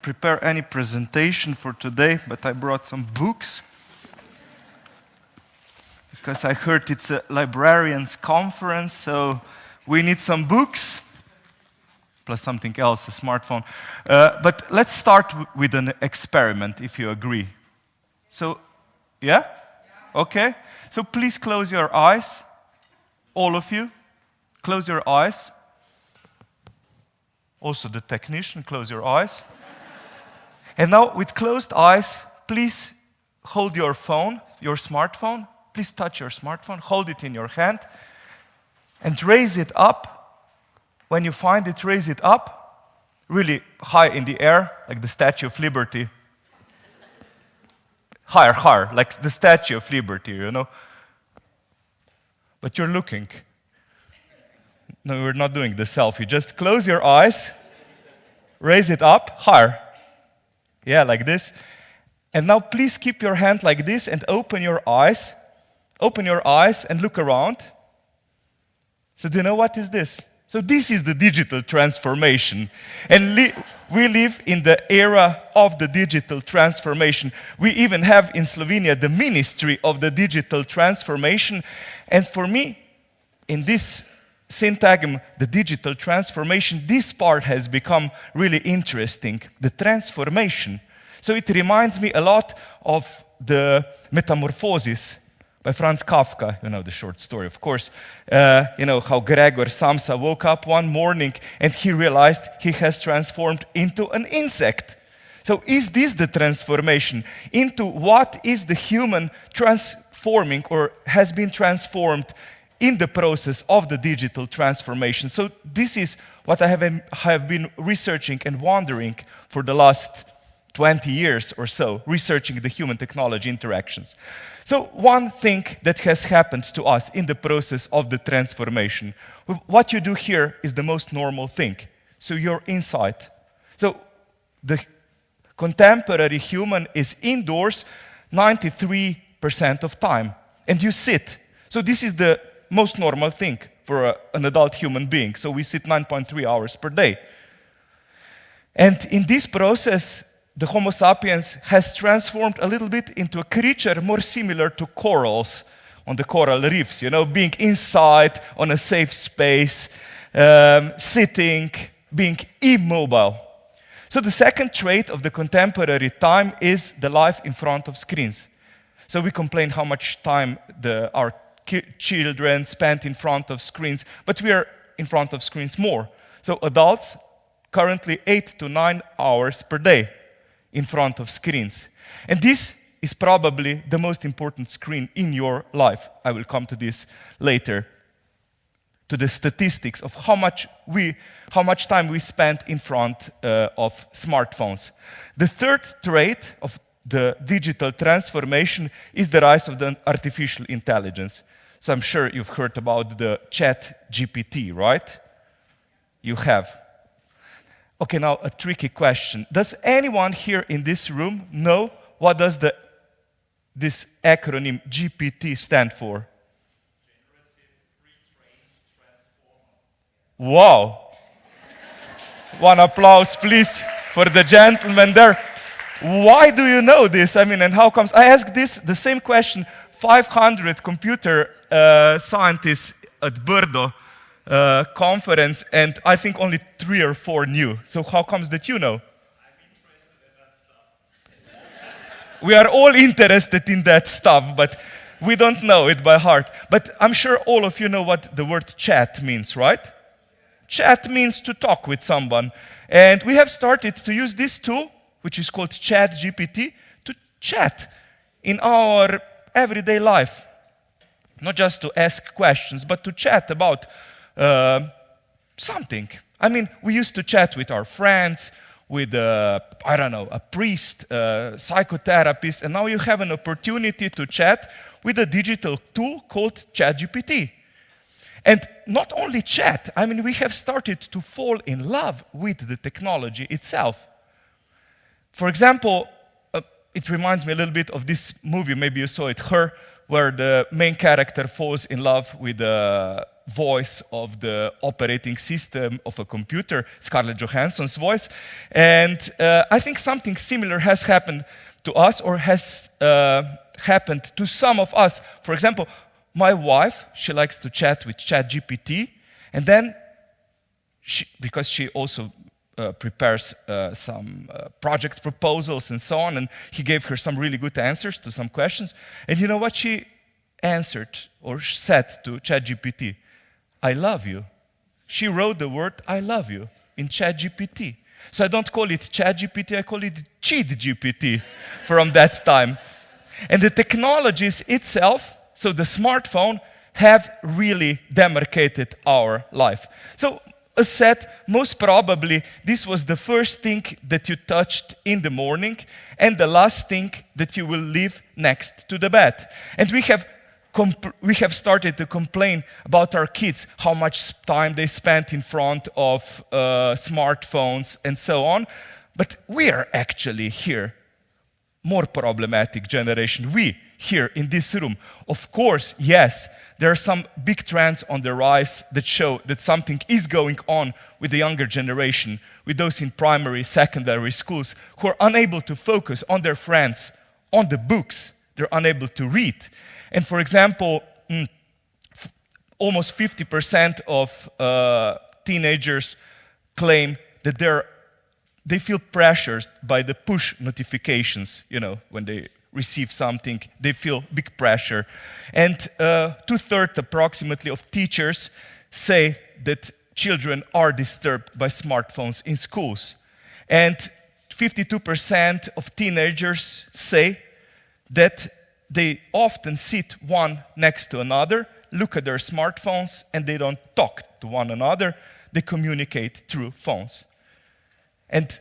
prepare any presentation for today, but I brought some books because I heard it's a librarians conference, so we need some books, plus something else, a smartphone. But let's start with an experiment, if you agree. So, yeah? Okay. So please close your eyes, all of you. Close your eyes. Also the technician, close your eyes. And now, with closed eyes, please hold your phone, your smartphone. Please touch your smartphone, hold it in your hand, and raise it up. When you find it, raise it up, really high in the air, like the Statue of Liberty. Higher, higher, like the Statue of Liberty, you know. But you're looking. No, we're not doing the selfie. Just close your eyes, raise it up, higher. Yeah, like this. And now please keep your hand like this and open your eyes. Open your eyes and look around. So do you know what is this? So this is the digital transformation. And we live in the era of the digital transformation. We even have in Slovenia the Ministry of the Digital Transformation. And for me, in this syntagm, the digital transformation, this part has become really interesting, the transformation. So it reminds me a lot of the Metamorphosis by Franz Kafka, you know the short story, of course. You know how Gregor Samsa woke up one morning and he realized he has transformed into an insect. So is this the transformation? Into what is the human transforming or has been transformed in the process of the digital transformation? So this is what I have been researching and wondering for the last 20 years or so, researching the human technology interactions. So one thing that has happened to us in the process of the transformation, what you do here is the most normal thing. So you're inside. So the contemporary human is indoors 93% of time, and you sit. So this is the most normal thing for an adult human being. So we sit 9.3 hours per day. And in this process, the Homo sapiens has transformed a little bit into a creature more similar to corals on the coral reefs, you know, being inside on a safe space, sitting, being immobile. So the second trait of the contemporary time is the life in front of screens. So we complain how much time our children spend in front of screens, but we are in front of screens more. So adults, currently 8 to 9 hours per day in front of screens. And this is probably the most important screen in your life. I will come to this later, to the statistics of how much time we spend in front of smartphones. The third trait of the digital transformation is the rise of the artificial intelligence. So I'm sure you've heard about the ChatGPT, right? You have. Okay, now a tricky question. Does anyone here in this room know what does this acronym GPT stand for? Wow. One applause, please, for the gentleman there. Why do you know this? I mean, and how comes? I asked the same question, 500 computer scientists at Brdo conference, and I think only 3 or 4 knew. So how comes that you know? I'm interested in that stuff. We are all interested in that stuff, but we don't know it by heart. But I'm sure all of you know what the word chat means, right? Chat means to talk with someone. And we have started to use this tool, which is called ChatGPT, to chat in our everyday life. Not just to ask questions, but to chat about something. I mean, we used to chat with our friends, with, I don't know, a priest, a psychotherapist, and now you have an opportunity to chat with a digital tool called ChatGPT. And not only chat, I mean, we have started to fall in love with the technology itself. For example, it reminds me a little bit of this movie, maybe you saw it, Her, where the main character falls in love with a voice of the operating system of a computer, Scarlett Johansson's voice. And I think something similar has happened to us, or has happened to some of us. For example, my wife, she likes to chat with ChatGPT, and then because she also prepares some project proposals and so on, and he gave her some really good answers to some questions. And you know what she answered or said to ChatGPT? I love you. She wrote the word I love you in ChatGPT. So I don't call it ChatGPT, I call it CheatGPT from that time. And the technologies itself, so the smartphone, have really demarcated our life. So as said, most probably this was the first thing that you touched in the morning and the last thing that you will leave next to the bed. And we have started to complain about our kids, how much time they spent in front of smartphones and so on. But we are actually here more problematic generation. We here in this room. Of course, yes, there are some big trends on the rise that show that something is going on with the younger generation, with those in primary, secondary schools who are unable to focus on their friends, on the books. They're unable to read. And for example, almost 50% of teenagers claim that they feel pressured by the push notifications, you know, when they receive something, they feel big pressure. And 2/3 approximately of teachers say that children are disturbed by smartphones in schools. And 52% of teenagers say that they often sit one next to another, look at their smartphones, and they don't talk to one another. They communicate through phones. And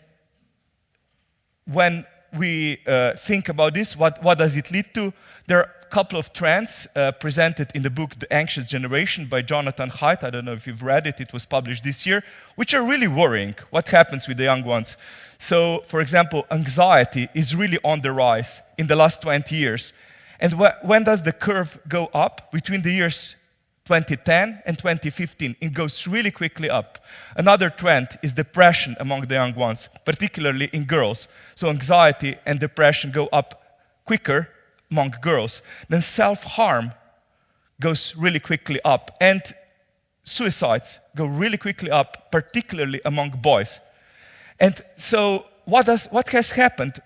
when we think about this, what does it lead to? There are a couple of trends presented in the book The Anxious Generation by Jonathan Haidt. I don't know if you've read it. It was published this year, which are really worrying. What happens with the young ones? So, for example, anxiety is really on the rise in the last 20 years. And when does the curve go up? Between the years 2010 and 2015, it goes really quickly up. Another trend is depression among the young ones, particularly in girls. So anxiety and depression go up quicker among girls. Then self-harm goes really quickly up, and suicides go really quickly up, particularly among boys. And so what has happened,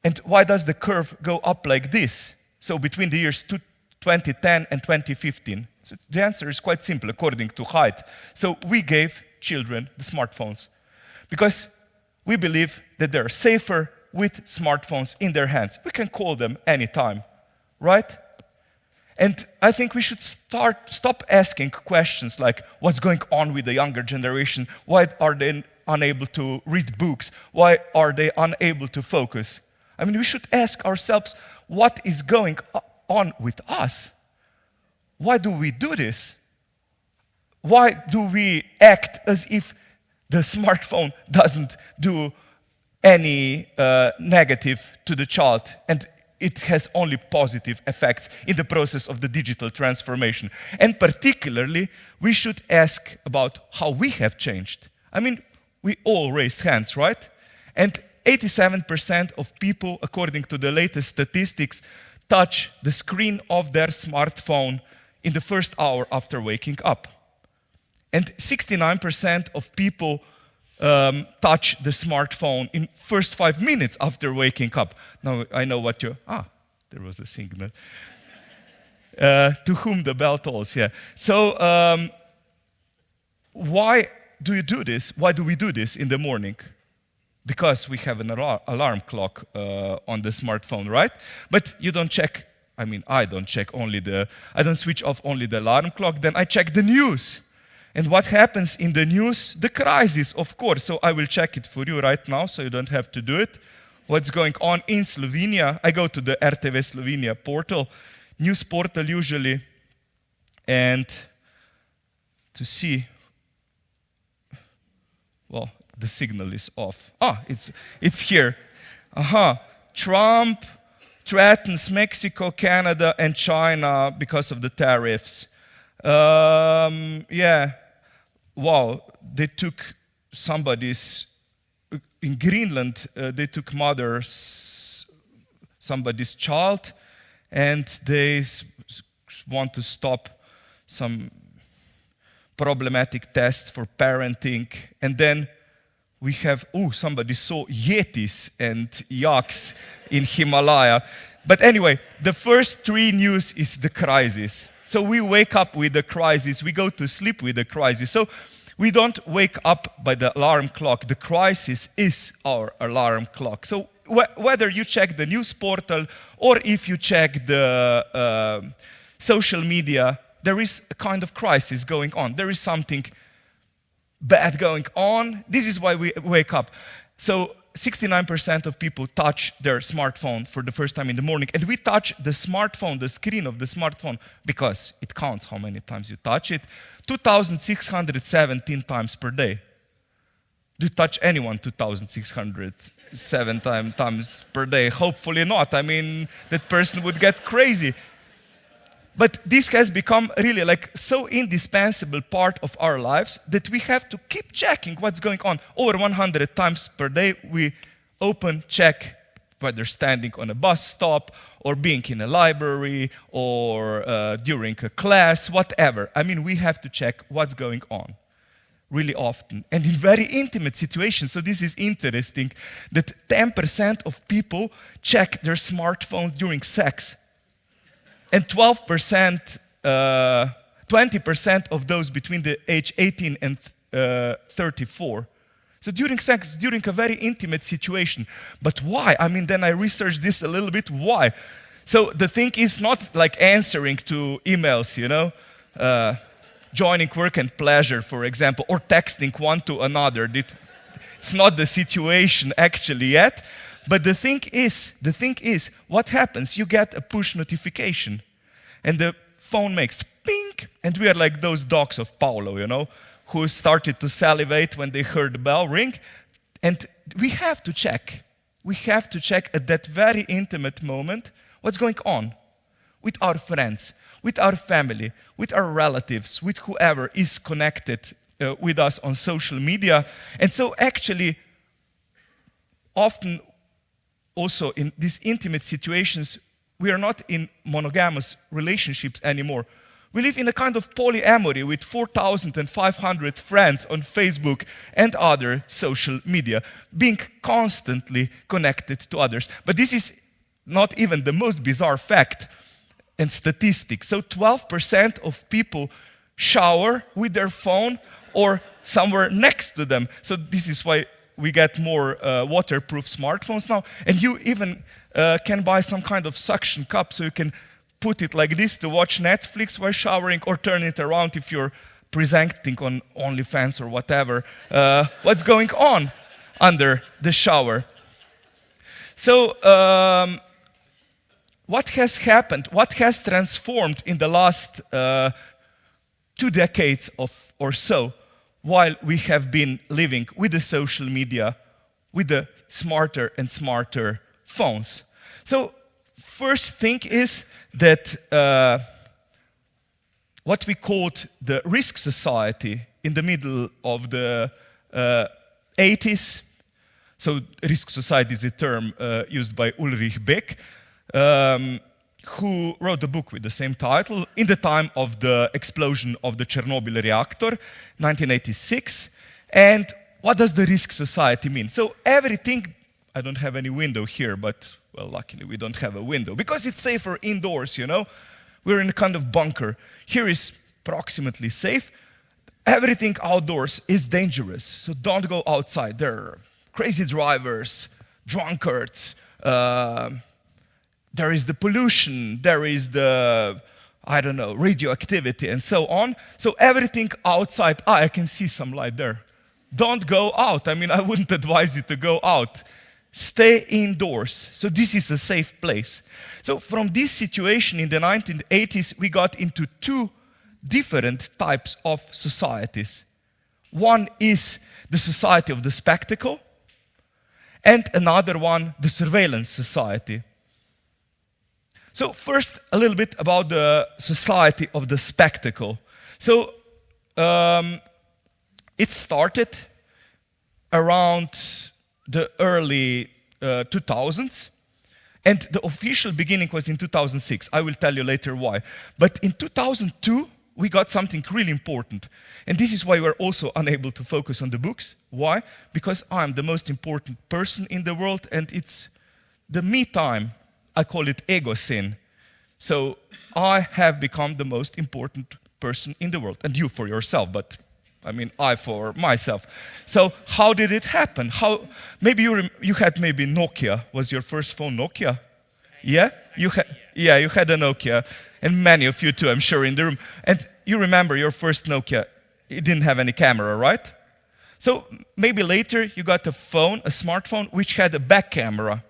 and why does the curve go up like this? So between the years 2010 and 2015. So the answer is quite simple, according to Haidt. So we gave children the smartphones because we believe that they're safer with smartphones in their hands. We can call them anytime, right? And I think we should stop asking questions like, what's going on with the younger generation? Why are they unable to read books? Why are they unable to focus? I mean, we should ask ourselves, what is going on with us? Why do we do this? Why do we act as if the smartphone doesn't do any negative to the child, and it has only positive effects in the process of the digital transformation? And particularly, we should ask about how we have changed. I mean, we all raised hands, right? And 87% of people, according to the latest statistics, touch the screen of their smartphone in the first hour after waking up. And 69% of people touch the smartphone in first 5 minutes after waking up. Now I know what you, there was a signal. To whom the bell tolls, yeah. So why do you do this? Why do we do this in the morning? Because we have an alarm clock on the smartphone, right? But you don't check, I mean, I don't switch off only the alarm clock, then I check the news. And what happens in the news? The crisis, of course. So I will check it for you right now, so you don't have to do it. What's going on in Slovenia? I go to the RTV Slovenia portal, news portal usually, and to see, well, the signal is off. It's here. Trump threatens Mexico, Canada, and China because of the tariffs. Yeah, wow, they took somebody's, in Greenland, they took somebody's child, and they want to stop some problematic tests for parenting. And then we have, somebody saw yetis and yaks in Himalaya. But anyway, the first 3 news is the crisis. So we wake up with the crisis, we go to sleep with the crisis. So we don't wake up by the alarm clock. The crisis is our alarm clock. So whether you check the news portal or if you check the social media, there is a kind of crisis going on. There is something bad going on. This is why we wake up. So 69% of people touch their smartphone for the first time in the morning. And we touch the smartphone, the screen of the smartphone, because it counts how many times you touch it, 2,617 times per day. Do you touch anyone 2,607 times per day? Hopefully not. I mean, that person would get crazy. But this has become really like so indispensable part of our lives that we have to keep checking what's going on. Over 100 times per day we open, check, whether standing on a bus stop or being in a library or during a class, whatever. I mean, we have to check what's going on really often and in very intimate situations. So this is interesting that 10% of people check their smartphones during sex. And 20% of those between the age 18 and 34. So during sex, during a very intimate situation. But why? I mean, then I researched this a little bit. Why? So the thing is not like answering to emails, you know, joining work and pleasure, for example, or texting one to another. It's not the situation actually yet. But the thing is, what happens? You get a push notification, and the phone makes ping, and we are like those dogs of Paulo, you know, who started to salivate when they heard the bell ring. And we have to check. We have to check at that very intimate moment what's going on with our friends, with our family, with our relatives, with whoever is connected with us on social media. And so actually, often, also in these intimate situations, we are not in monogamous relationships anymore. We live in a kind of polyamory with 4,500 friends on Facebook and other social media, being constantly connected to others. But this is not even the most bizarre fact and statistic. So 12% of people shower with their phone or somewhere next to them. So this is why we get more waterproof smartphones now. And you even can buy some kind of suction cup so you can put it like this to watch Netflix while showering, or turn it around if you're presenting on OnlyFans or whatever. What's going on under the shower? So what has happened? What has transformed in the last 2 decades or so, while we have been living with the social media, with the smarter and smarter phones? So first thing is that what we called the risk society in the middle of the 80s, so risk society is a term used by Ulrich Beck, who wrote a book with the same title in the time of the explosion of the Chernobyl reactor, 1986. And what does the risk society mean? So everything, I don't have any window here, but well, luckily we don't have a window because it's safer indoors, you know. We're in a kind of bunker. Here is approximately safe. Everything outdoors is dangerous, so don't go outside. There are crazy drivers, drunkards, there is the pollution, there is the, I don't know, radioactivity and so on. So everything outside, I can see some light there. Don't go out. I mean, I wouldn't advise you to go out. Stay indoors. So this is a safe place. So from this situation in the 1980s, we got into 2 different types of societies. One is the society of the spectacle, and another one, the surveillance society. So first, a little bit about the society of the spectacle. So it started around the early 2000s, and the official beginning was in 2006. I will tell you later why. But in 2002, we got something really important. And this is why we're also unable to focus on the books. Why? Because I'm the most important person in the world, and it's the me time. I call it ego sin. So I have become the most important person in the world. And you for yourself, but I mean, I for myself. So how did it happen? Maybe you had maybe Nokia. Was your first phone Nokia? Yeah? You had a Nokia. And many of you too, I'm sure, in the room. And you remember your first Nokia. It didn't have any camera, right? So maybe later you got a phone, a smartphone, which had a back camera.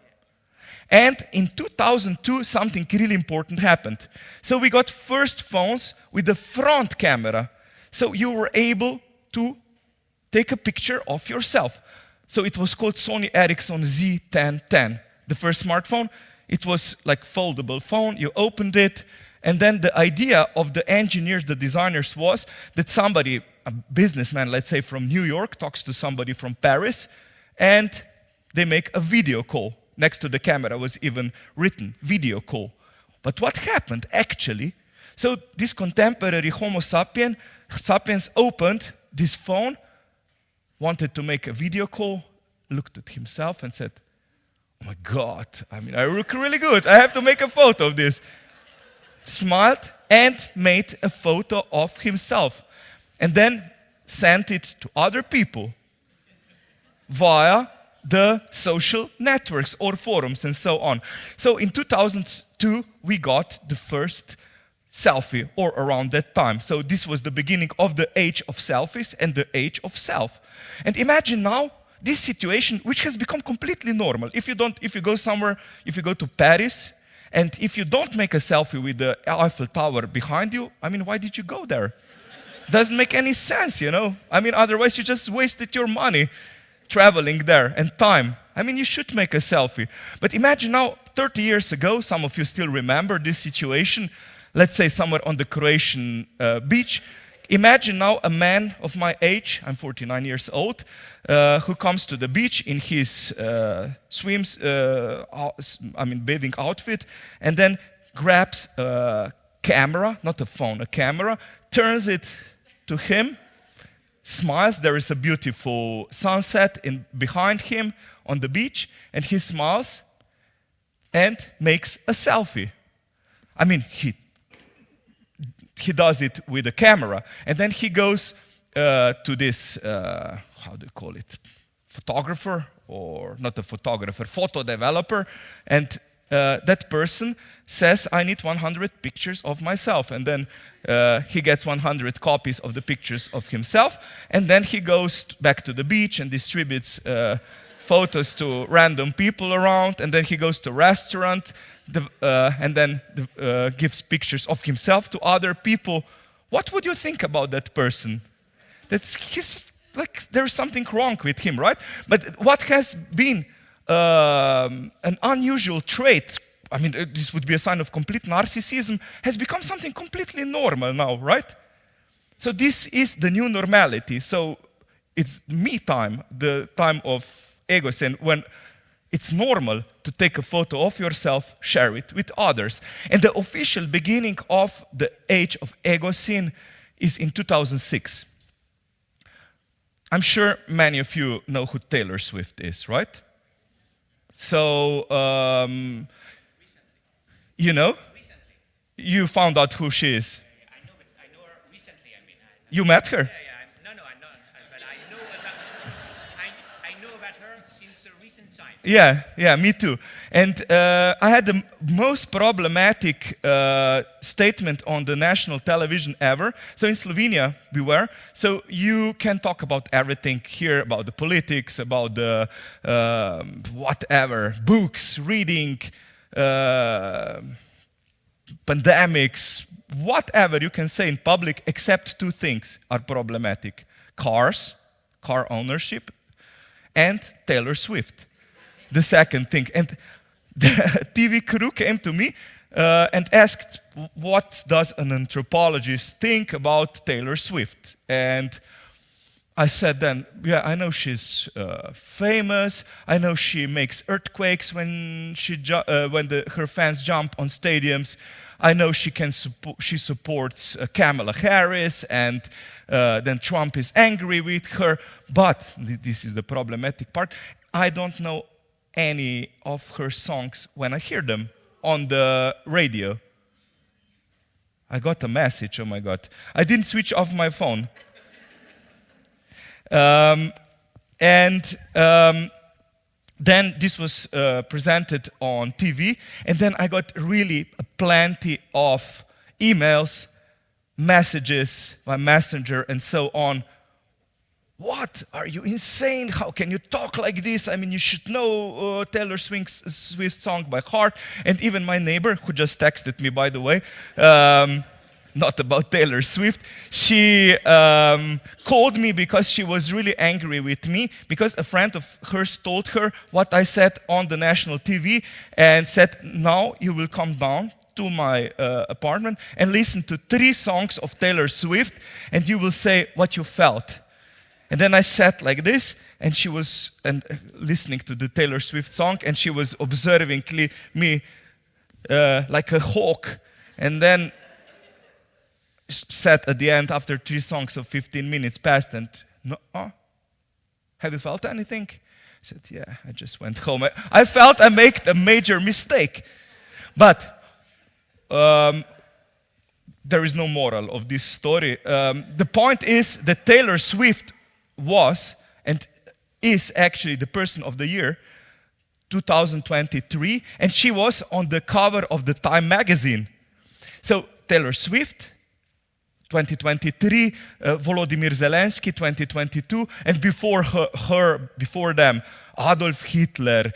And in 2002, something really important happened. So we got first phones with the front camera. So you were able to take a picture of yourself. So it was called Sony Ericsson Z1010, the first smartphone. It was like foldable phone. You opened it, and then the idea of the engineers, the designers, was that somebody, a businessman, let's say from New York, talks to somebody from Paris, and they make a video call. Next to the camera was even written, video call. But what happened actually? So this contemporary Homo sapiens opened this phone, wanted to make a video call, looked at himself and said, oh my God, I mean, I look really good. I have to make a photo of this. Smiled and made a photo of himself. And then sent it to other people via the social networks or forums and so on. So in 2002, we got the first selfie, or around that time. So this was the beginning of the age of selfies and the age of self. And imagine now this situation, which has become completely normal. If you go somewhere, if you go to Paris, and if you don't make a selfie with the Eiffel Tower behind you, I mean, why did you go there? Doesn't make any sense, you know? I mean, otherwise you just wasted your money traveling there and time. I mean, you should make a selfie. But imagine now, 30 years ago, some of you still remember this situation, let's say somewhere on the Croatian beach. Imagine now a man of my age, I'm 49 years old, who comes to the beach in his bathing outfit, and then grabs a camera, not a phone, a camera, turns it to him, smiles. There is a beautiful sunset behind him on the beach, and he smiles and makes a selfie. I mean, he does it with a camera, and then he goes to this, how do you call it, photographer, or not a photographer, photo developer, and that person says, I need 100 pictures of myself, and then he gets 100 copies of the pictures of himself, and then he goes back to the beach and distributes photos to random people around, and then he goes to a restaurant, and then gives pictures of himself to other people. What would you think about that person? There's something wrong with him, right? But what has been an unusual trait, I mean, this would be a sign of complete narcissism, has become something completely normal now, right? So this is the new normality. So it's me time, the time of ego sin, when it's normal to take a photo of yourself, share it with others. And the official beginning of the age of ego sin is in 2006. I'm sure many of you know who Taylor Swift is, right? So, you know? Recently. You found out who she is. I know her recently. I mean, You met her? no, I'm not. But I know about her since a recent time. Yeah, me too. And I had the most problematic statement on the national television ever. So in Slovenia, we were. So you can talk about everything here, about the politics, about the whatever, books, reading, pandemics, whatever you can say in public, except two things are problematic. Cars, car ownership, and Taylor Swift. The second thing. And the TV crew came to me and asked, what does an anthropologist think about Taylor Swift? And I said then, yeah, I know she's famous. I know she makes earthquakes when her fans jump on stadiums. I know she supports Kamala Harris, and then Trump is angry with her. But this is the problematic part. I don't know any of her songs when I hear them on the radio. I got a message, oh my God. I didn't switch off my phone. Then this was presented on TV, and then I got really plenty of emails, messages by messenger, and so on. What? Are you insane? How can you talk like this? I mean, you should know Taylor Swift's song by heart. And even my neighbor, who just texted me, by the way, not about Taylor Swift, she called me because she was really angry with me because a friend of hers told her what I said on the national TV and said, now you will come down to my apartment and listen to 3 songs of Taylor Swift and you will say what you felt. And then I sat like this, and she was listening to the Taylor Swift song, and she was observing me like a hawk. And then sat at the end after 3 songs of 15 minutes passed, and have you felt anything? I said, yeah, I just went home. I felt I made a major mistake. But there is no moral of this story. The point is that Taylor Swift was and is actually the person of the year 2023, and she was on the cover of the Time magazine. So Taylor Swift 2023, Volodymyr Zelensky 2022, and before them Adolf Hitler,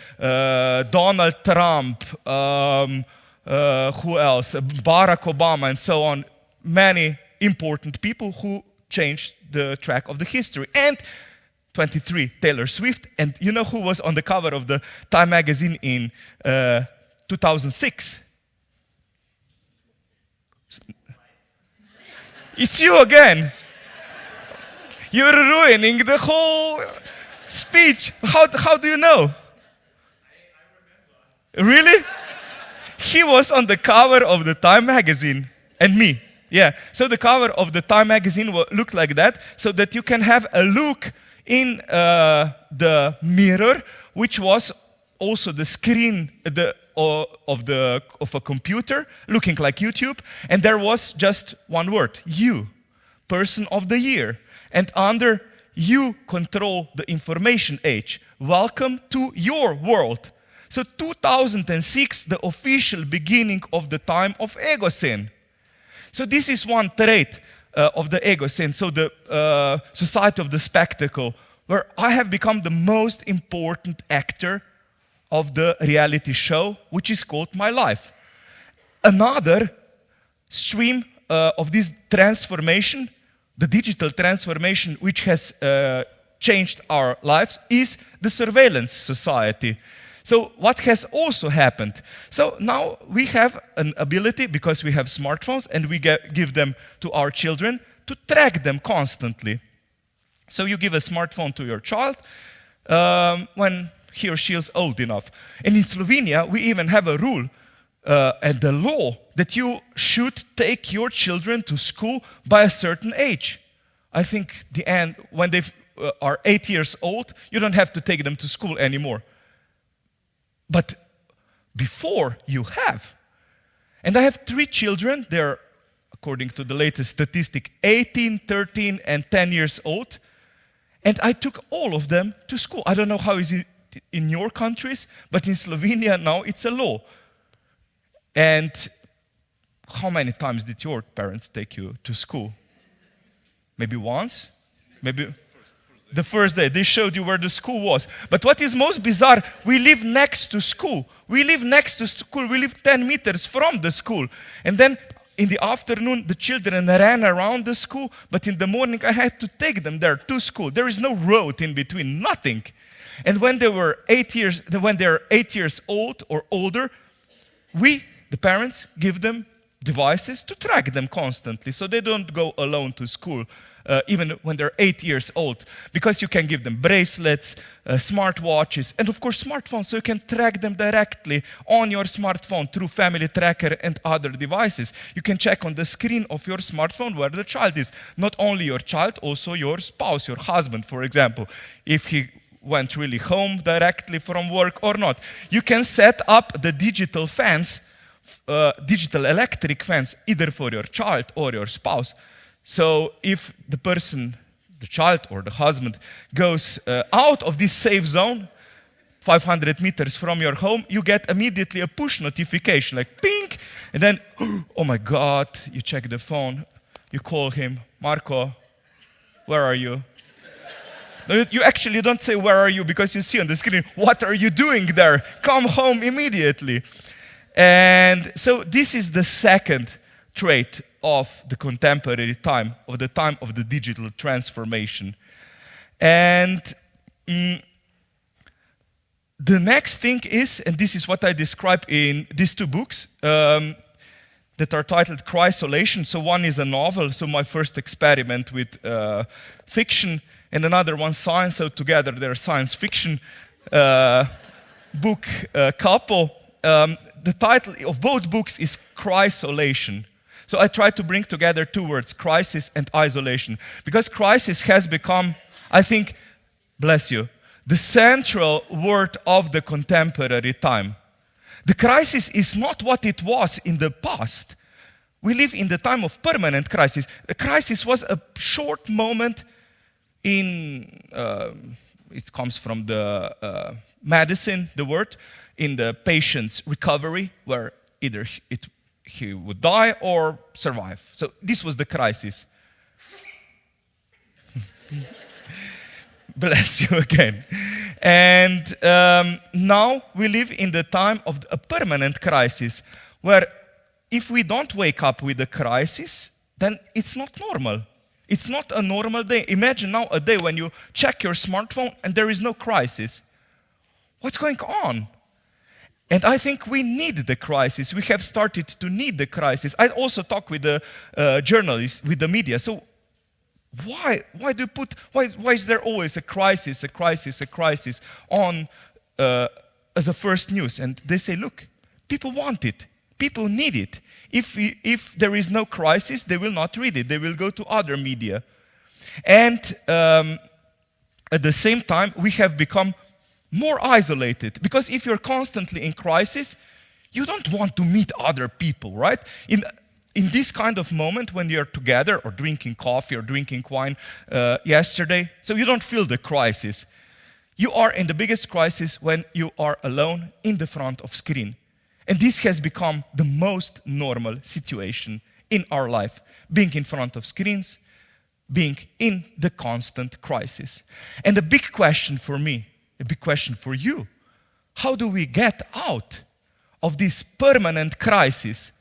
Donald Trump, who else, Barack Obama, and so on. Many important people who changed the track of the history. And 23, Taylor Swift. And you know who was on the cover of the Time magazine in 2006? It's you again. You're ruining the whole speech. How do you know? I remember. Really? He was on the cover of the Time magazine. And me. Yeah, so the cover of the Time magazine looked like that, so that you can have a look in the mirror, which was also the screen of a computer, looking like YouTube, and there was just one word, you, person of the year. And under you control the information age. Welcome to your world. So 2006, the official beginning of the time of Egocene. So this is one trait of the Egocene, so the society of the spectacle, where I have become the most important actor of the reality show, which is called my life. Another stream of this transformation, the digital transformation, which has changed our lives, is the surveillance society. So what has also happened? So now we have an ability, because we have smartphones and we give them to our children, to track them constantly. So you give a smartphone to your child when he or she is old enough. And in Slovenia, we even have a rule and the law that you should take your children to school by a certain age. I think when they are 8 years old, you don't have to take them to school anymore. But before you have. And I have 3 children. They're, according to the latest statistic, 18, 13, and 10 years old. And I took all of them to school. I don't know how is it in your countries, but in Slovenia now it's a law. And how many times did your parents take you to school? Maybe once? Maybe the first day. They showed you where the school was. But what is most bizarre, we live next to school. We live next to school. We live 10 meters from the school. And then in the afternoon, the children ran around the school, but in the morning I had to take them there to school. There is no road in between, nothing. And when they are 8 years old or older, we the parents give them devices to track them constantly so they don't go alone to school, even when they're 8 years old. Because you can give them bracelets, smartwatches, and of course smartphones, so you can track them directly on your smartphone through Family Tracker and other devices. You can check on the screen of your smartphone where the child is. Not only your child, also your spouse, your husband, for example, if he went really home directly from work or not. You can set up the digital fence, digital electric fence, either for your child or your spouse. So if the person, the child or the husband, goes out of this safe zone, 500 meters from your home, you get immediately a push notification, like ping, and then, oh my God, you check the phone, you call him, Marco, where are you? No, you actually don't say, where are you? Because you see on the screen, what are you doing there? Come home immediately. And so this is the second trait of the contemporary time, of the time of the digital transformation. And the next thing is, and this is what I describe in these two books, that are titled Chrysolation. So one is a novel, so my first experiment with fiction, and another one science, so together they're science fiction book couple. The title of both books is Chrysolation. So I try to bring together two words, crisis and isolation, because crisis has become, I think, bless you, the central word of the contemporary time. The crisis is not what it was in the past. We live in the time of permanent crisis. The crisis was a short moment in, it comes from the medicine, the word, in the patient's recovery, where either he would die or survive. So this was the crisis. Bless you again. And now we live in the time of a permanent crisis, where if we don't wake up with the crisis, then it's not normal. It's not a normal day. Imagine now a day when you check your smartphone and there is no crisis. What's going on? And I think we need the crisis. We have started to need the crisis. I also talk with the journalists, with the media. So why is there always a crisis on as a first news? And they say, look, people want it. People need it. If there is no crisis, they will not read it. They will go to other media. And at the same time, we have become more isolated. Because if you're constantly in crisis, you don't want to meet other people, right? In this kind of moment when you're together or drinking coffee or drinking wine yesterday, so you don't feel the crisis. You are in the biggest crisis when you are alone in the front of screen. And this has become the most normal situation in our life, being in front of screens, being in the constant crisis. And the big question for me, a big question for you, how do we get out of this permanent crisis,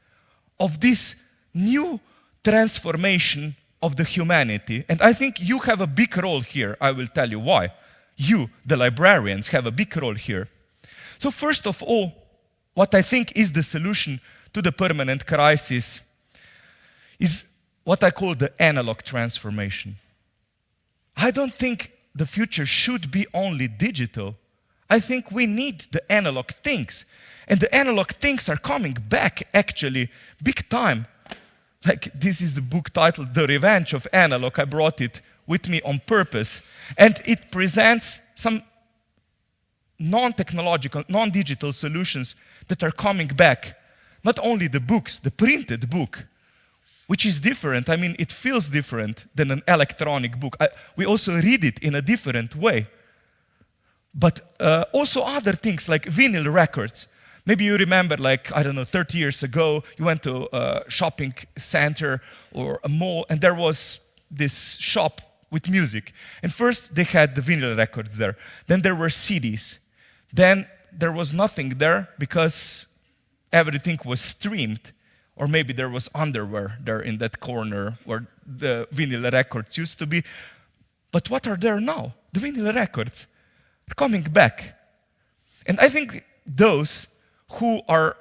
of this new transformation of the humanity? And I think you have a big role here. I will tell you why. You, the librarians, have a big role here. So first of all, what I think is the solution to the permanent crisis is what I call the analog transformation. I don't think the future should be only digital. I think we need the analog things. And the analog things are coming back, actually, big time. Like, this is the book titled The Revenge of Analog. I brought it with me on purpose. And it presents some non-technological, non-digital solutions that are coming back. Not only the books, the printed book, which is different. I mean, it feels different than an electronic book. We also read it in a different way. But also other things like vinyl records. Maybe you remember, like, I don't know, 30 years ago, you went to a shopping center or a mall, and there was this shop with music. And first, they had the vinyl records there. Then there were CDs. Then there was nothing there because everything was streamed. Or maybe there was underwear there in that corner where the vinyl records used to be. But what are there now? The vinyl records are coming back. And I think those who are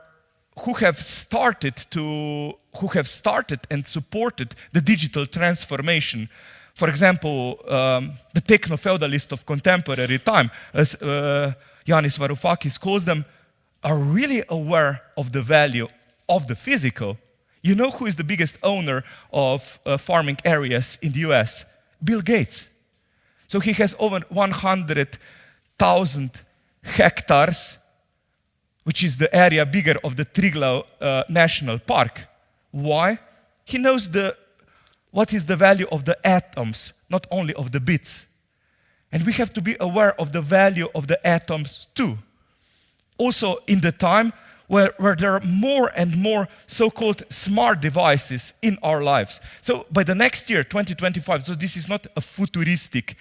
who have started and supported the digital transformation. For example, the techno-feudalists of contemporary time, as Yanis Varoufakis calls them, are really aware of the value of the physical. You know who is the biggest owner of farming areas in the US? Bill Gates. So he has over 100,000 hectares, which is the area bigger of the Triglav National Park. Why? He knows what is the value of the atoms, not only of the bits. And we have to be aware of the value of the atoms too. Also in the time where there are more and more so-called smart devices in our lives. So by the next year, 2025, so this is not a futuristic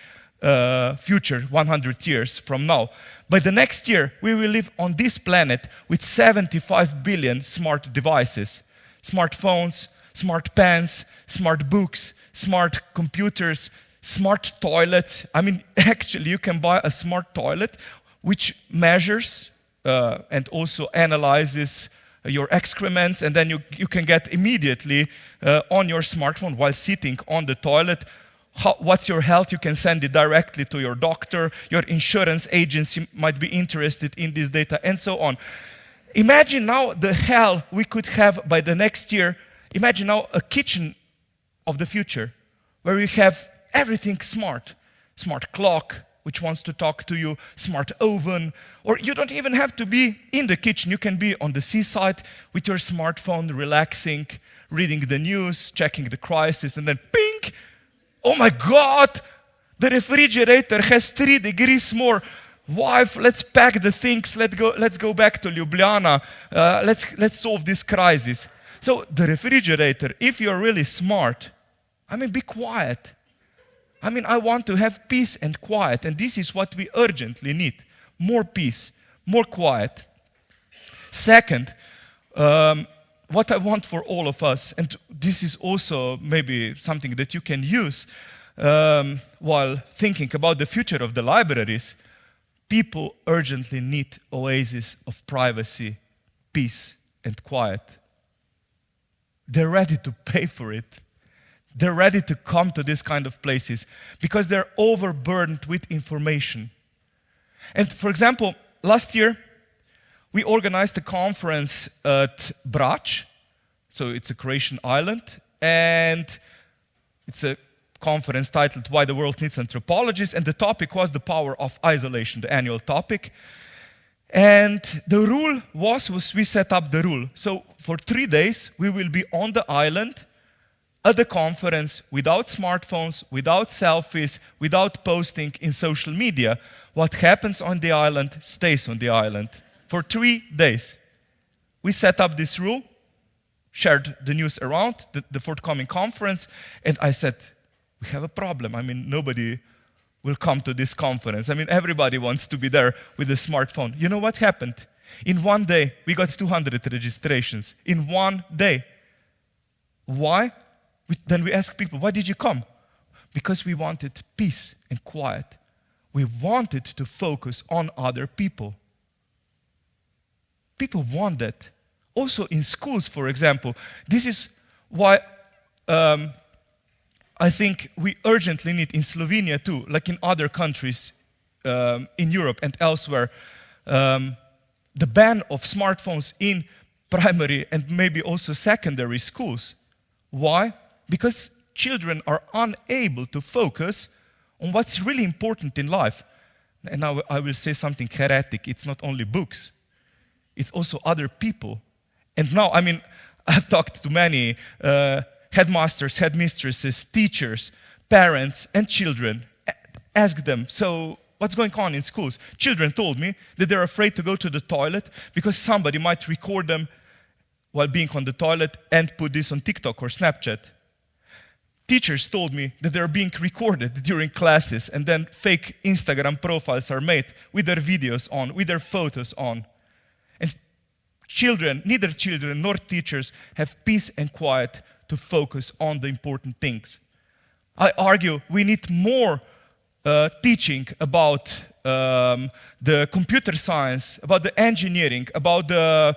future 100 years from now. By the next year, we will live on this planet with 75 billion smart devices. Smartphones, smart pens, smart books, smart computers, smart toilets. I mean, actually, you can buy a smart toilet which measures and also analyzes your excrements, and then you can get immediately on your smartphone while sitting on the toilet what's your health. You can send it directly to your doctor. Your insurance agency might be interested in this data, and so on. Imagine now the hell we could have by the next year. Imagine now a kitchen of the future where you have everything smart. Smart clock, which wants to talk to you, smart oven, or you don't even have to be in the kitchen. You can be on the seaside with your smartphone, relaxing, reading the news, checking the crisis, and then ping! Oh my God, the refrigerator has 3 degrees more. Wife, let's pack the things, let's go back to Ljubljana, let's solve this crisis. So the refrigerator, if you're really smart, I mean, be quiet. I mean, I want to have peace and quiet, and this is what we urgently need. More peace, more quiet. Second, what I want for all of us, and this is also maybe something that you can use while thinking about the future of the libraries, people urgently need oases of privacy, peace, and quiet. They're ready to pay for it. They're ready to come to this kind of places because they're overburdened with information. And for example, last year, we organized a conference at Brač, so it's a Croatian island, and it's a conference titled Why the World Needs Anthropologists, and the topic was the power of isolation, the annual topic. And the rule was we set up the rule. So for 3 days, we will be on the island at the conference without smartphones, without selfies, without posting in social media. What happens on the island stays on the island. For 3 days. We set up this rule, shared the news around the forthcoming conference, and I said, we have a problem. I mean, nobody will come to this conference. I mean, everybody wants to be there with a smartphone. You know what happened? In 1 day, we got 200 registrations. In 1 day. Why? Then we ask people, why did you come? Because we wanted peace and quiet. We wanted to focus on other people. People want that. Also in schools, for example. This is why I think we urgently need in Slovenia too, like in other countries in Europe and elsewhere, the ban of smartphones in primary and maybe also secondary schools. Why? Because children are unable to focus on what's really important in life. And now I will say something heretic. It's not only books. It's also other people. And now, I mean, I've talked to many headmasters, headmistresses, teachers, parents, and children. Ask them, so what's going on in schools? Children told me that they're afraid to go to the toilet because somebody might record them while being on the toilet and put this on TikTok or Snapchat. Teachers told me that they're being recorded during classes and then fake Instagram profiles are made with their videos on, with their photos on. And children, neither children nor teachers have peace and quiet to focus on the important things. I argue we need more teaching about the computer science, about the engineering, about the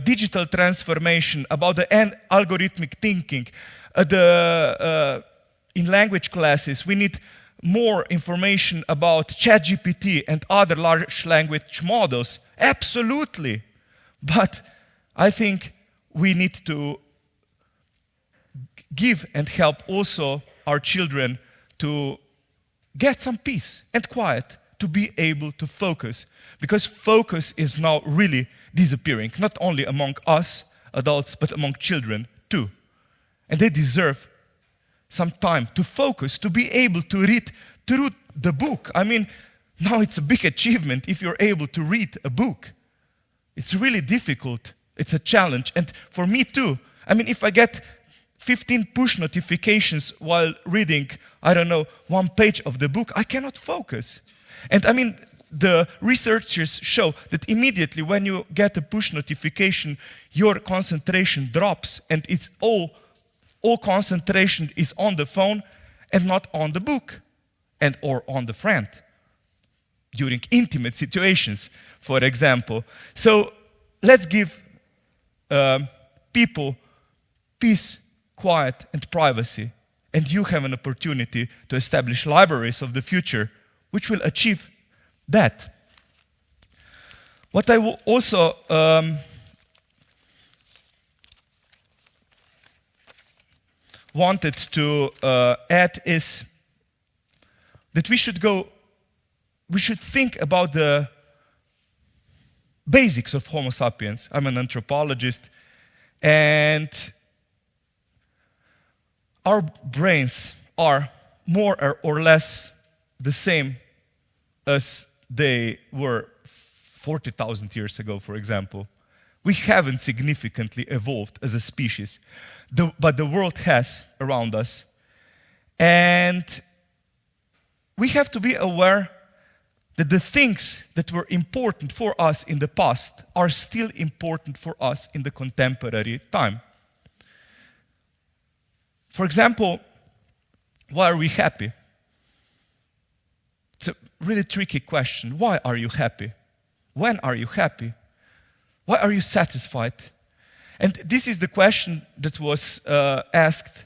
digital transformation, about the algorithmic thinking. In language classes, we need more information about ChatGPT and other large language models. Absolutely. But I think we need to give and help also our children to get some peace and quiet, to be able to focus. Because focus is now really disappearing, not only among us adults, but among children too. And they deserve some time to focus, to be able to read through the book. I mean, now it's a big achievement if you're able to read a book. It's really difficult. It's a challenge. And for me too, I mean, if I get 15 push notifications while reading, I don't know, one page of the book, I cannot focus. And I mean, the researchers show that immediately when you get a push notification, your concentration drops, and it's all concentration is on the phone and not on the book and or on the friend during intimate situations, for example. So let's give people peace, quiet, and privacy. And you have an opportunity to establish libraries of the future which will achieve that. What I will also wanted to add is that we should think about the basics of Homo sapiens. I'm an anthropologist, and our brains are more or less the same as they were 40,000 years ago, for example. We haven't significantly evolved as a species, but the world has around us. And we have to be aware that the things that were important for us in the past are still important for us in the contemporary time. For example, why are we happy? It's a really tricky question. Why are you happy? When are you happy? Why are you satisfied? And this is the question that was asked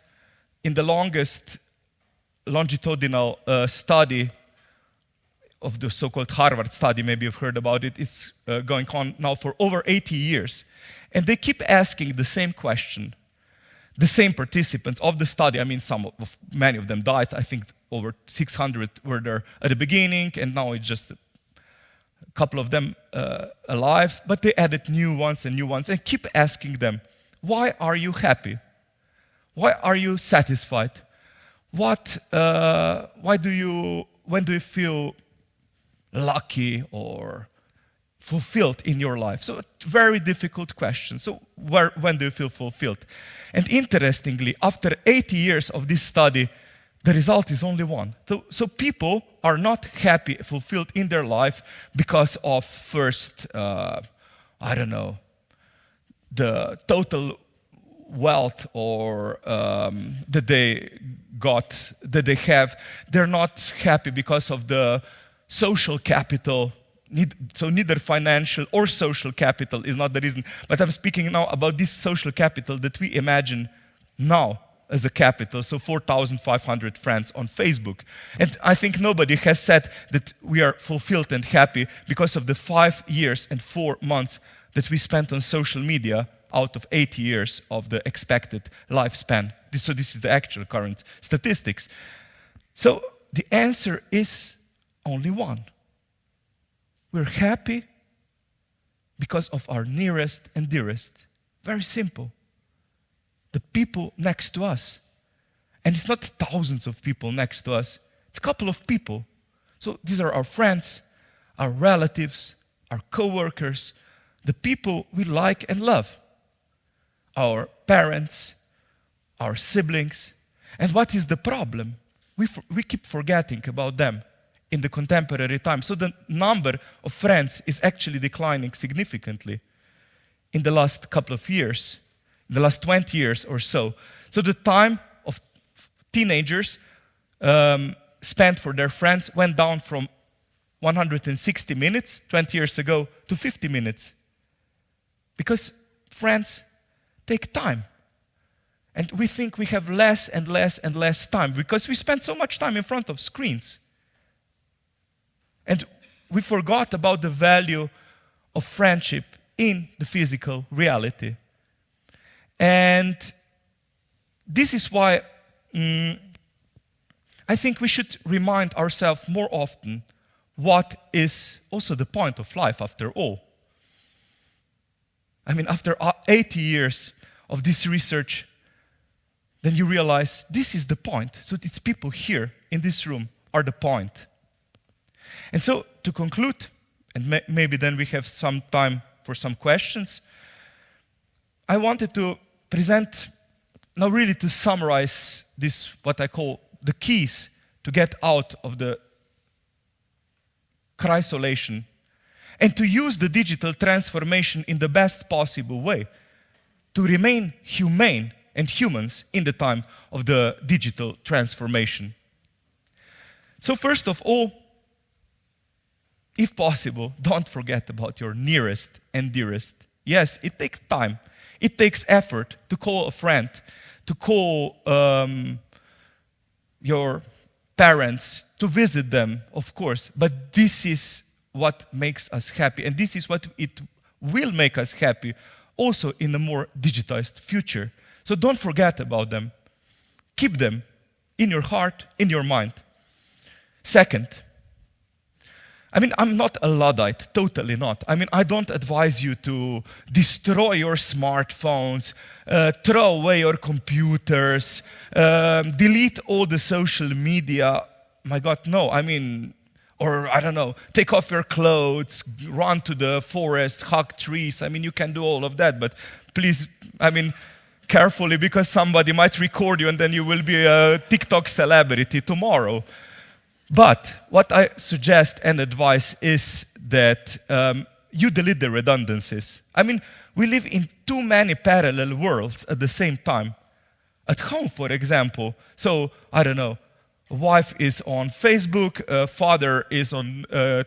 in the longest longitudinal study of the so-called Harvard study. Maybe you've heard about it. It's going on now for over 80 years. And they keep asking the same question. The same participants of the study, I mean, many of them died. I think over 600 were there at the beginning, and now it's just a couple of them alive. But they added new ones, and keep asking them, why are you happy? Why are you satisfied? When do you feel lucky or fulfilled in your life? So, very difficult question. So, when do you feel fulfilled? And interestingly, after 80 years of this study, the result is only one. So people are not happy, fulfilled in their life because of first, I don't know, the total wealth or that they have. They're not happy because of the social capital. So neither financial or social capital is not the reason. But I'm speaking now about this social capital that we imagine now as a capital. So 4,500 friends on Facebook. And I think nobody has said that we are fulfilled and happy because of the 5 years and 4 months that we spent on social media out of 80 years of the expected lifespan. So this is the actual current statistics. So the answer is only one. We're happy because of our nearest and dearest. Very simple. The people next to us. And it's not thousands of people next to us. It's a couple of people. So these are our friends, our relatives, our co-workers, the people we like and love. Our parents, our siblings. And what is the problem? We keep forgetting about them in the contemporary time. So the number of friends is actually declining significantly in the last couple of years, in the last 20 years or so. So the time of teenagers spent for their friends went down from 160 minutes 20 years ago to 50 minutes. Because friends take time. And we think we have less and less and less time because we spend so much time in front of screens. And we forgot about the value of friendship in the physical reality. And this is why I think we should remind ourselves more often what is also the point of life after all. I mean, after 80 years of this research, then you realize this is the point. So it's people here in this room are the point. And so to conclude, and maybe then we have some time for some questions, I wanted to present, now really to summarize this, what I call the keys to get out of the chrysolation and to use the digital transformation in the best possible way, to remain humane and humans in the time of the digital transformation. So first of all, if possible, don't forget about your nearest and dearest. Yes, it takes time. It takes effort to call a friend, to call your parents, to visit them, of course. But this is what makes us happy. And this is what it will make us happy also in a more digitized future. So don't forget about them. Keep them in your heart, in your mind. Second, I mean, I'm not a Luddite, totally not. I mean, I don't advise you to destroy your smartphones, throw away your computers, delete all the social media. My God, no. I mean, or I don't know, take off your clothes, run to the forest, hug trees. I mean, you can do all of that, but please, I mean, carefully, because somebody might record you and then you will be a TikTok celebrity tomorrow. But what I suggest and advise is that you delete the redundancies. I mean, we live in too many parallel worlds at the same time. At home, for example, so, I don't know, wife is on Facebook, father is on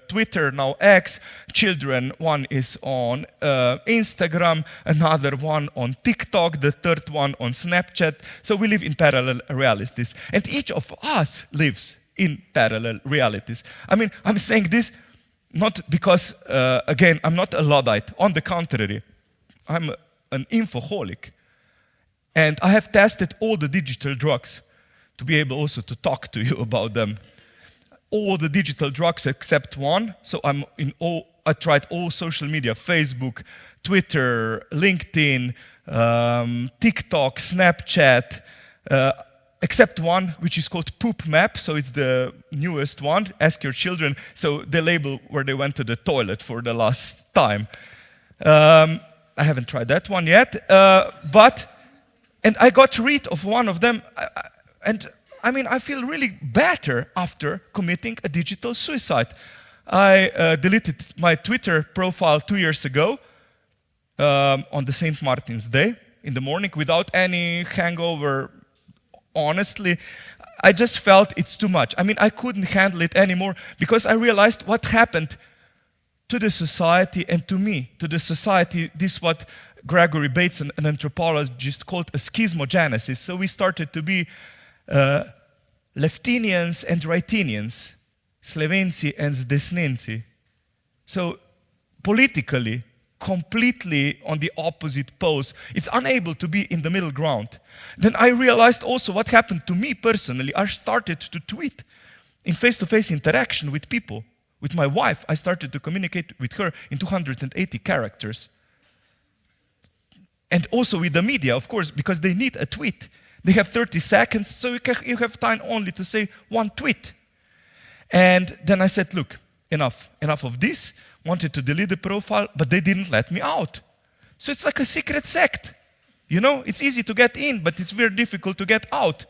Twitter, now X, children, one is on Instagram, another one on TikTok, the third one on Snapchat. So we live in parallel realities. And each of us lives in parallel realities. I mean, I'm saying this not because, again, I'm not a Luddite. On the contrary, I'm an infoholic. And I have tested all the digital drugs to be able also to talk to you about them. All the digital drugs except one. So I tried all social media, Facebook, Twitter, LinkedIn, TikTok, Snapchat, except one, which is called Poop Map, so it's the newest one. Ask your children, so they label where they went to the toilet for the last time. I haven't tried that one yet, and I got rid of one of them, and I mean, I feel really better after committing a digital suicide. I deleted my Twitter profile 2 years ago on the St. Martin's Day in the morning without any hangover. Honestly, I just felt it's too much. I mean, I couldn't handle it anymore because I realized what happened to the society and to me, to the society. This is what Gregory Bates, an anthropologist, called a schismogenesis. So we started to be leftinians and rightinians, Slevenci and Zdesnenci. So politically, completely on the opposite poles. It's unable to be in the middle ground. Then I realized also what happened to me personally. I started to tweet in face-to-face interaction with people. With my wife, I started to communicate with her in 280 characters. And also with the media, of course, because they need a tweet. They have 30 seconds, so you have time only to say one tweet. And then I said, look, enough of this. Wanted to delete the profile, but they didn't let me out. So it's like a secret sect. You know, it's easy to get in, but it's very difficult to get out.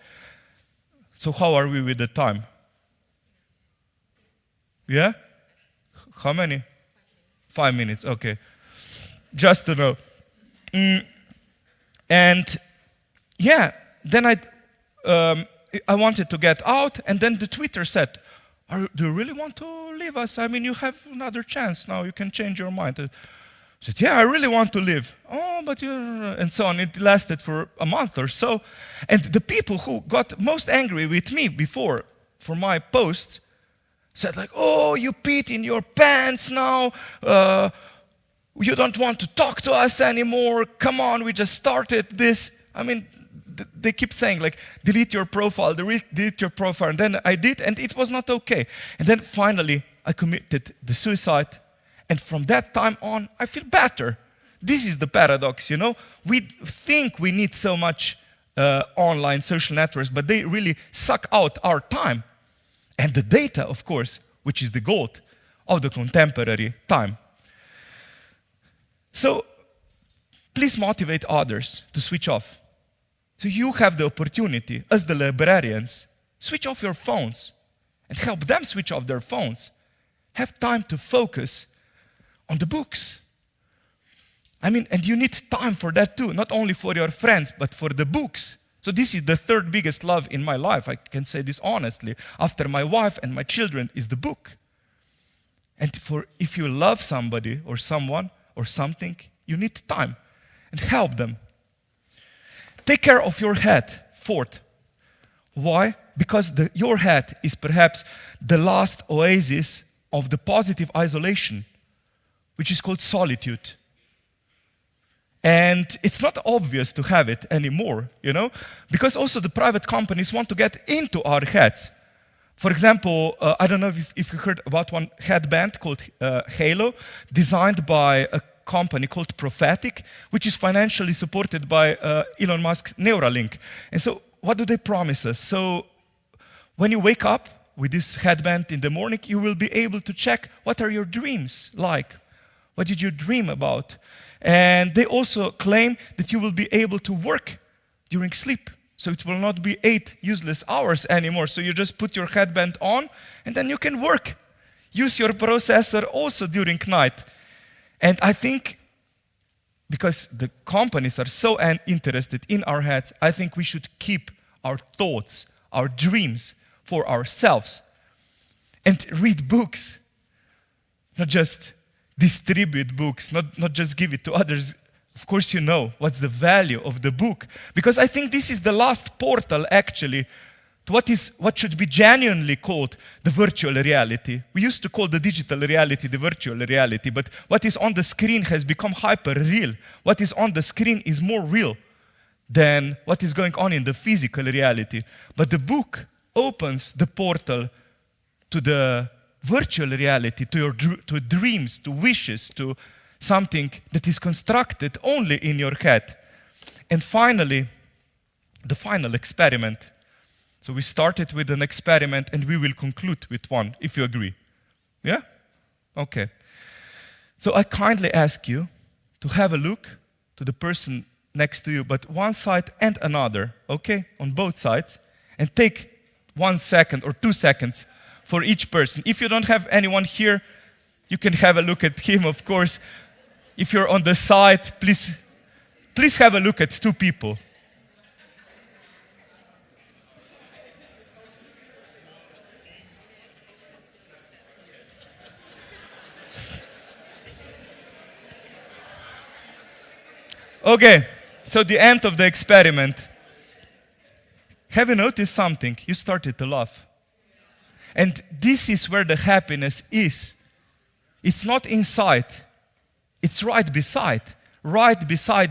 So how are we with the time? Yeah? How many? 5 minutes, okay. Just to know. And yeah, then I wanted to get out, and then the Twitter said, Do you really want to leave us? I mean, you have another chance now. You can change your mind. I said, yeah, I really want to leave. Oh, but you're... And so on. It lasted for a month or so. And the people who got most angry with me before for my posts said like, oh, you peed in your pants now. You don't want to talk to us anymore. Come on, we just started this. I mean, they keep saying like, delete your profile, delete your profile. And then I did, and it was not okay. And then finally, I committed the suicide. And from that time on, I feel better. This is the paradox, you know? We think we need so much online social networks, but they really suck out our time. And the data, of course, which is the gold of the contemporary time. So, please motivate others to switch off. So you have the opportunity, as the librarians, switch off your phones and help them switch off their phones. Have time to focus on the books. I mean, and you need time for that too, not only for your friends, but for the books. So this is the third biggest love in my life, I can say this honestly, after my wife and my children, is the book. And if you love somebody or someone or something, you need time and help them. Take care of your head, fourth. Why? Because your head is perhaps the last oasis of the positive isolation, which is called solitude. And it's not obvious to have it anymore, you know, because also the private companies want to get into our heads. For example, I don't know if you heard about one headband called Halo, designed by a company called Prophetic, which is financially supported by Elon Musk's Neuralink. And so what do they promise us? So when you wake up with this headband in the morning, you will be able to check what are your dreams like. What did you dream about? And they also claim that you will be able to work during sleep. So it will not be 8 useless hours anymore. So you just put your headband on and then you can work. Use your processor also during night. And I think, because the companies are so interested in our heads, I think we should keep our thoughts, our dreams for ourselves. And read books, not just distribute books, not just give it to others. Of course you know what's the value of the book. Because I think this is the last portal actually to what should be genuinely called the virtual reality. We used to call the digital reality the virtual reality, but what is on the screen has become hyper real. What is on the screen is more real than what is going on in the physical reality. But the book opens the portal to the virtual reality, to dreams, to wishes, to something that is constructed only in your head. And finally, the final experiment. So we started with an experiment and we will conclude with one, if you agree. Yeah? Okay. So I kindly ask you to have a look to the person next to you, but one side and another, okay? On both sides. And take 1 second or 2 seconds for each person. If you don't have anyone here, you can have a look at him, of course. If you're on the side, please have a look at 2 people. Okay, so the end of the experiment. Have you noticed something? You started to laugh. And this is where the happiness is. It's not inside. It's right beside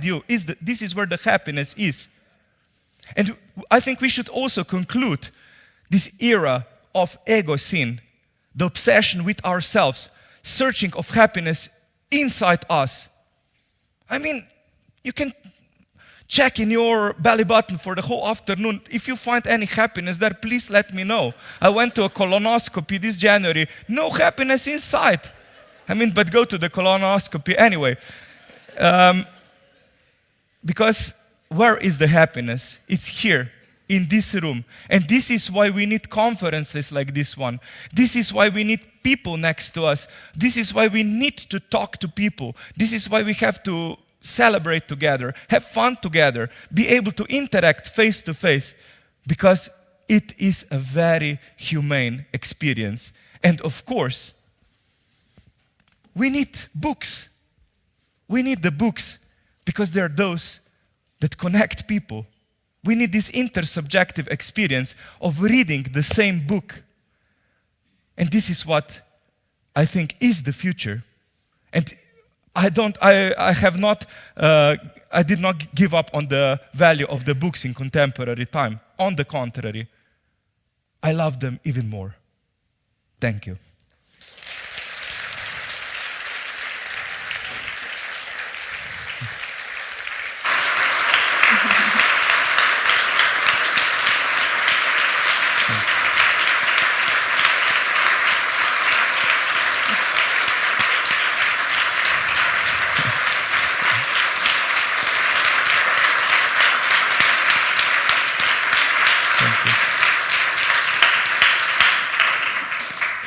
you. This is where the happiness is. And I think we should also conclude this era of ego sin, the obsession with ourselves, searching of happiness inside us. I mean, you can check in your belly button for the whole afternoon. If you find any happiness there, please let me know. I went to a colonoscopy this January. No happiness inside. I mean, but go to the colonoscopy anyway. Because where is the happiness? It's here, in this room. And this is why we need conferences like this one. This is why we need people next to us. This is why we need to talk to people. This is why we have to celebrate together, have fun together, be able to interact face to face. Because it is a very humane experience. And of course, we need books. We need the books because they are those that connect people. We need this intersubjective experience of reading the same book. And this is what I think is the future. And I did not give up on the value of the books in contemporary time. On the contrary, I love them even more. Thank you.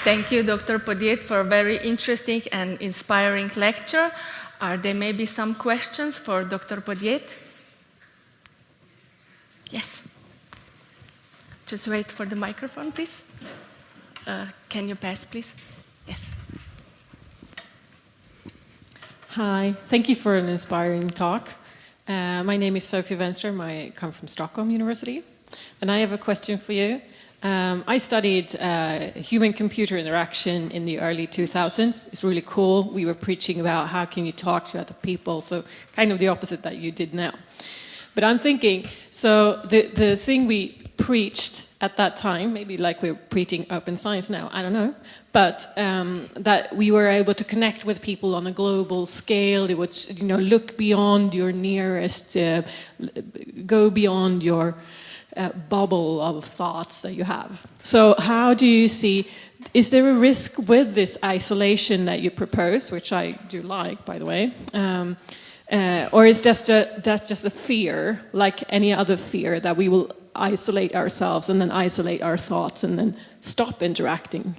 Thank you, Dr. Podjed, for a very interesting and inspiring lecture. Are there maybe some questions for Dr. Podjed? Yes. Just wait for the microphone, please. Can you pass, please? Yes. Hi, thank you for an inspiring talk. My name is Sophie Wenström. I come from Stockholm University. And I have a question for you. I studied human-computer interaction in the early 2000s. It's really cool. We were preaching about how can you talk to other people, so kind of the opposite that you did now. But I'm thinking, so the thing we preached at that time, maybe like we're preaching open science now, I don't know, but that we were able to connect with people on a global scale. It would, look beyond your nearest, go beyond your bubble of thoughts that you have. So how do you see, is there a risk with this isolation that you propose, which I do like, by the way, or is that just a fear, like any other fear, that we will isolate ourselves and then isolate our thoughts and then stop interacting?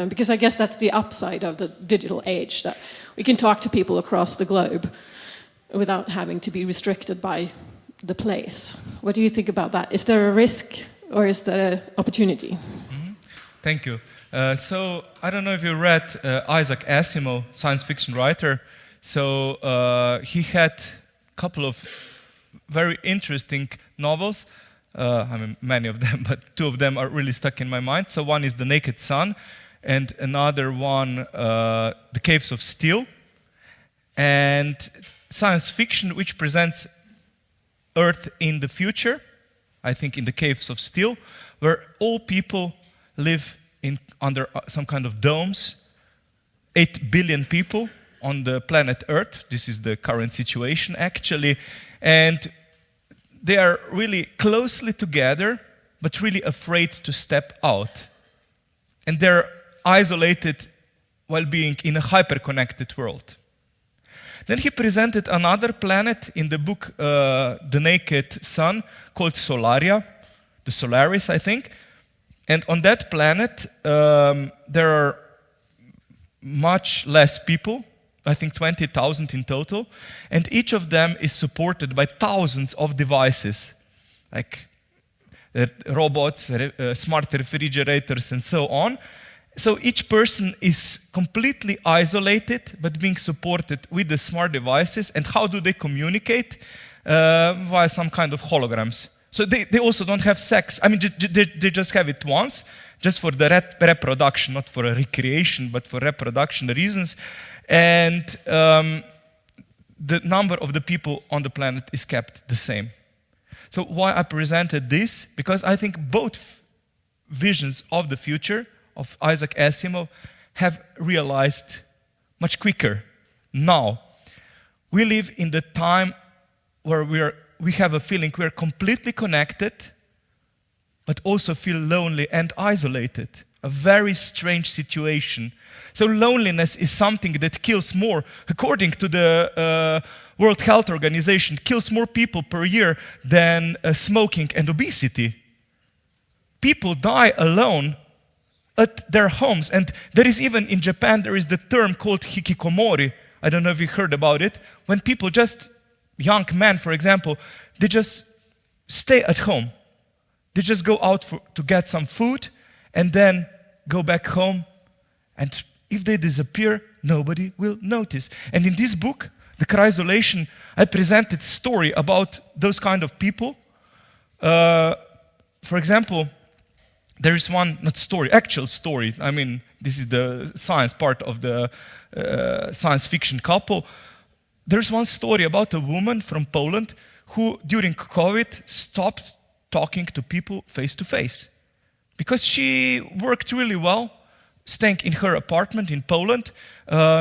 Because I guess that's the upside of the digital age, that we can talk to people across the globe without having to be restricted by the place. What do you think about that? Is there a risk or is there an opportunity? Mm-hmm. Thank you. So I don't know if you read Isaac Asimov, science fiction writer. So he had a couple of very interesting novels. I mean, many of them, but two of them are really stuck in my mind. So one is The Naked Sun, and another one, The Caves of Steel. And science fiction which presents Earth in the future, I think in the Caves of Steel, where all people live under some kind of domes, 8 billion people on the planet Earth. This is the current situation, actually. And they are really closely together, but really afraid to step out. And they're isolated while being in a hyper-connected world. Then he presented another planet in the book The Naked Sun, called Solaria, the Solaris, I think. And on that planet, there are much less people, I think 20,000 in total, and each of them is supported by thousands of devices, like robots, smart refrigerators, and so on. So each person is completely isolated, but being supported with the smart devices. And how do they communicate? Via some kind of holograms. So they also don't have sex. I mean, they just have it once, just for the reproduction, not for a recreation, but for reproduction reasons. And the number of the people on the planet is kept the same. So why I presented this? Because I think both visions of the future of Isaac Asimov have realized much quicker now. We live in the time where we have a feeling we are completely connected, but also feel lonely and isolated. A very strange situation. So loneliness is something that kills more, according to the World Health Organization, kills more people per year than smoking and obesity. People die alone at their homes. And there is even in Japan, there is the term called hikikomori. I don't know if you heard about it. When people just, young men, for example, they just stay at home. They just go out to get some food and then go back home. And if they disappear, nobody will notice. And in this book, The Crysolation, I presented story about those kind of people. For example, there is one, not story, actual story. I mean, this is the science part of the science fiction couple. There's one story about a woman from Poland who, during COVID, stopped talking to people face to face. Because she worked really well, staying in her apartment in Poland.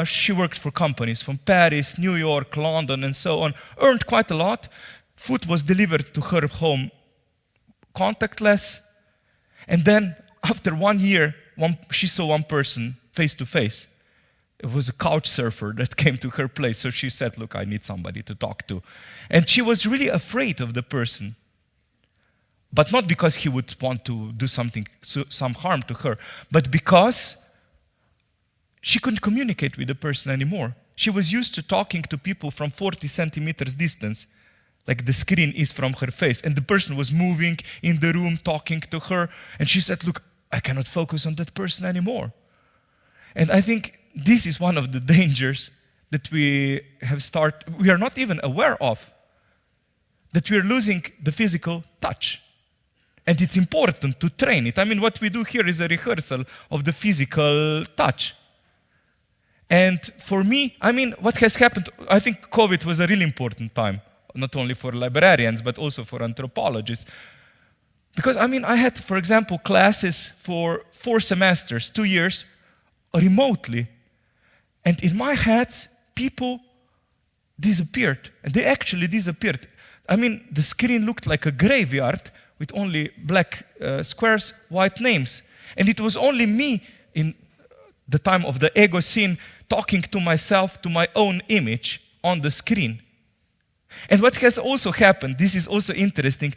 She worked for companies from Paris, New York, London, and so on. Earned quite a lot. Food was delivered to her home contactless. And then, after 1 year, she saw one person face to face. It was a couch surfer that came to her place. So she said, look, I need somebody to talk to. And she was really afraid of the person. But not because he would want to do some harm to her, but because she couldn't communicate with the person anymore. She was used to talking to people from 40 centimeters distance, like the screen is from her face. And the person was moving in the room, talking to her. And she said, look, I cannot focus on that person anymore. And I think this is one of the dangers that we are not even aware of, that we are losing the physical touch. And it's important to train it. I mean, what we do here is a rehearsal of the physical touch. And for me, I mean, what has happened, I think COVID was a really important time, not only for librarians, but also for anthropologists. Because, I mean, I had, for example, classes for 4 semesters, 2 years, remotely. And in my head, people disappeared. And they actually disappeared. I mean, the screen looked like a graveyard with only black squares, white names. And it was only me in the time of the ego scene talking to myself, to my own image on the screen. And what has also happened, this is also interesting,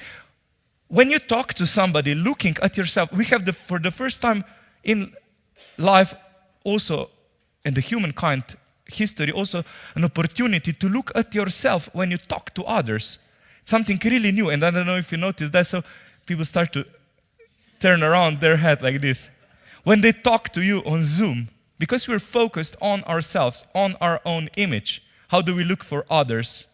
when you talk to somebody looking at yourself, we have for the first time in life also, in the humankind history, also an opportunity to look at yourself when you talk to others. Something really new, and I don't know if you noticed that, so people start to turn around their head like this. When they talk to you on Zoom, because we're focused on ourselves, on our own image, how do we look for others?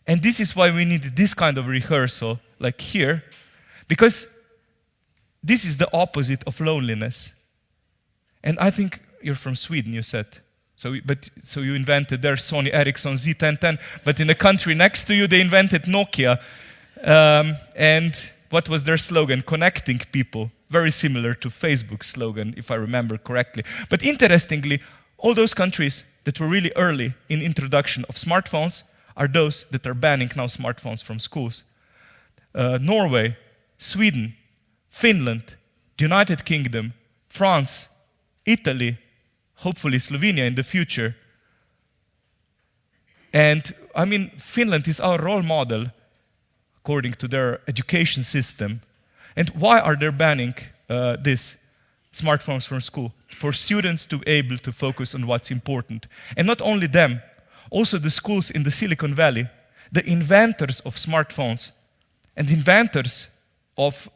And this is why we need this kind of rehearsal, like here, because this is the opposite of loneliness. And I think you're from Sweden, you said. So you invented their Sony Ericsson Z1010, but in the country next to you, they invented Nokia. And what was their slogan? Connecting people. Very similar to Facebook's slogan, if I remember correctly. But interestingly, all those countries that were really early in introduction of smartphones are those that are banning now smartphones from schools. Norway, Sweden, Finland, the United Kingdom, France, Italy, hopefully Slovenia in the future. And I mean, Finland is our role model according to their education system. And why are they banning this smartphones from school? For students to be able to focus on what's important. And not only them, also the schools in the Silicon Valley, the inventors of smartphones and inventors of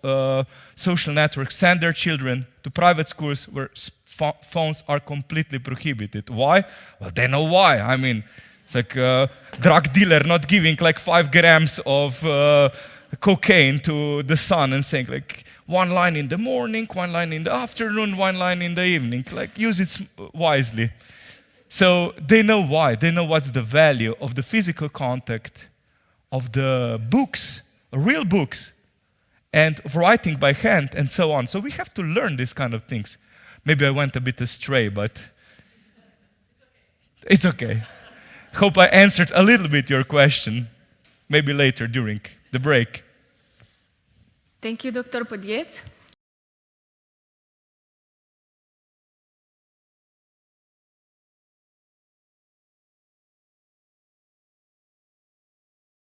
social networks send their children to private schools where phones are completely prohibited. Why? Well, they know why. I mean, it's like a drug dealer not giving like 5 grams of cocaine to the son and saying like 1 line in the morning, 1 line in the afternoon, 1 line in the evening. Like use it wisely. So they know why. They know what's the value of the physical contact, of the books, real books, and of writing by hand and so on. So we have to learn these kind of things. Maybe I went a bit astray, but it's okay. Hope I answered a little bit your question. Maybe later during the break. Thank you, Dr. Podjed.